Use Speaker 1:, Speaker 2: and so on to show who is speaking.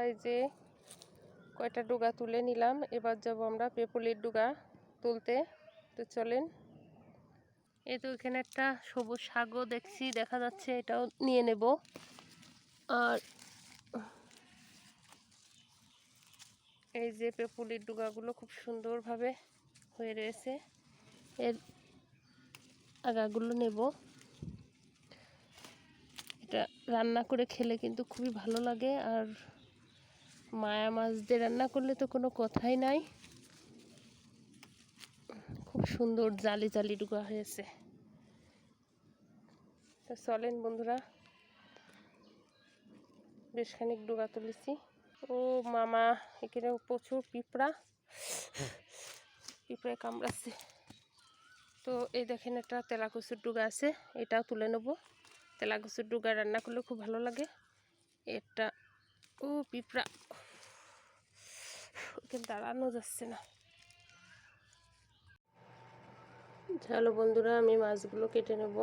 Speaker 1: এই যে কয়টা ডুগা তুলে নিলাম, এবার যাব আমরা পেপলির ডুগা তুলতে। তো চলেন। এই তো এখানে একটা সবুজ শাকও দেখছি, দেখা যাচ্ছে, এটাও নিয়ে নেব। আর এই যে পেপলির ডুগাগুলো খুব সুন্দরভাবে হয়ে রয়েছে, এর আগাগুলো নেব। এটা রান্না করে খেলে কিন্তু খুবই ভালো লাগে, আর মায়া মাছ দিয়ে রান্না করলে তো কোনো কথাই নাই। খুব সুন্দর জালি জালি ডুগা হয়েছে। তো চলেন বন্ধুরা, বেশ খানিক ডুগা তুলেছি। ও মামা, এখানে প্রচুর পিঁপড়ায় কামড়াচ্ছে। তো এই দেখেন একটা তেলাকুচুর ডুগা আছে, এটাও তুলে নেব। তেলাকুচুর ডুগা রান্না করলে খুব ভালো লাগে। এটা ও পিঁপড়া, ওকে দাঁড়ানো যাচ্ছে না। চলো বন্ধুরা, আমি মাছগুলো কেটে নেব।